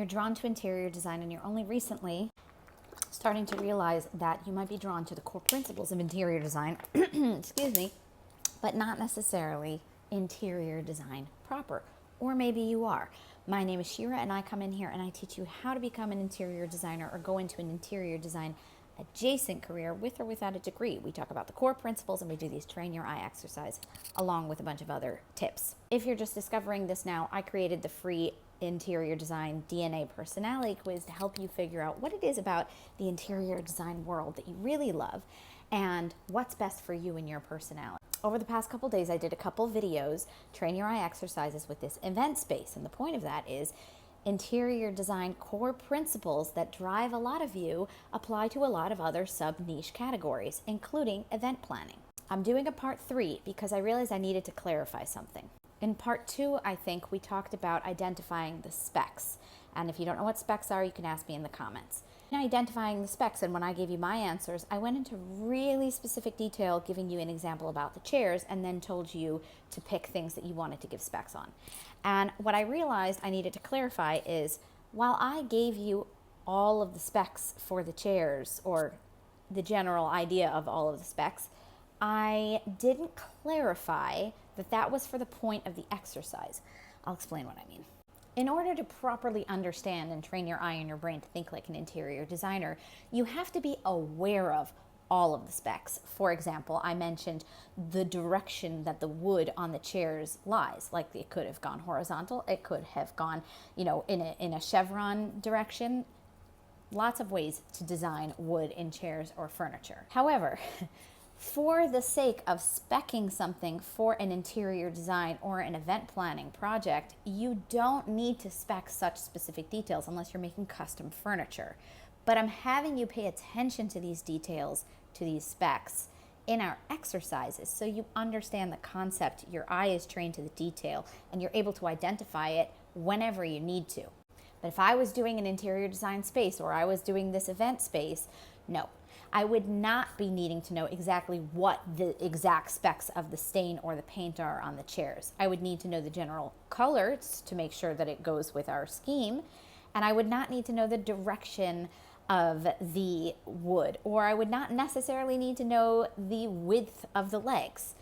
you're drawn to interior design and you're only recently starting to realize that you might be drawn to the core principles of interior design, excuse me, but not necessarily interior design proper. Or maybe you are. My name is Shira and I come in here and I teach you how to become an interior designer or go into an interior design adjacent career with or without a degree. We talk about the core principles and we do these train your eye exercise along with a bunch of other tips. If you're just discovering this now, I created the free interior design DNA personality quiz to help you figure out what it is about the interior design world that you really love and what's best for you and your personality. Over the past couple days, I did a couple videos, train your eye exercises with this event space. And the point of that is interior design core principles that drive a lot of you apply to a lot of other sub-niche categories, including event planning. I'm doing a part 3 because I realized I needed to clarify something. In part 2, I think we talked about identifying the specs. And if you don't know what specs are, you can ask me in the comments. In identifying the specs, and when I gave you my answers, I went into really specific detail, giving you an example about the chairs, and then told you to pick things that you wanted to give specs on. And what I realized I needed to clarify is, while I gave you all of the specs for the chairs, or the general idea of all of the specs, I didn't clarify that that was for the point of the exercise. I'll explain what I mean. In order to properly understand and train your eye and your brain to think like an interior designer, you have to be aware of all of the specs. For example, I mentioned the direction that the wood on the chairs lies. Like it could have gone horizontal, it could have gone, in a chevron direction. Lots of ways to design wood in chairs or furniture. However, for the sake of speccing something for an interior design or an event planning project, you don't need to spec such specific details unless you're making custom furniture. But I'm having you pay attention to these details, to these specs in our exercises so you understand the concept, your eye is trained to the detail, and you're able to identify it whenever you need to. But if I was doing an interior design space or I was doing this event space, no. I would not be needing to know exactly what the exact specs of the stain or the paint are on the chairs. I would need to know the general colors to make sure that it goes with our scheme, and I would not need to know the direction of the wood, or I would not necessarily need to know the width of the legs.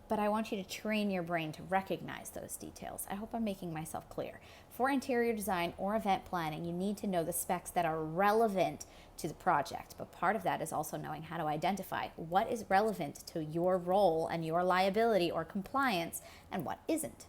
But I want you to train your brain to recognize those details. I hope I'm making myself clear. For interior design or event planning, you need to know the specs that are relevant to the project. But part of that is also knowing how to identify what is relevant to your role and your liability or compliance and what isn't.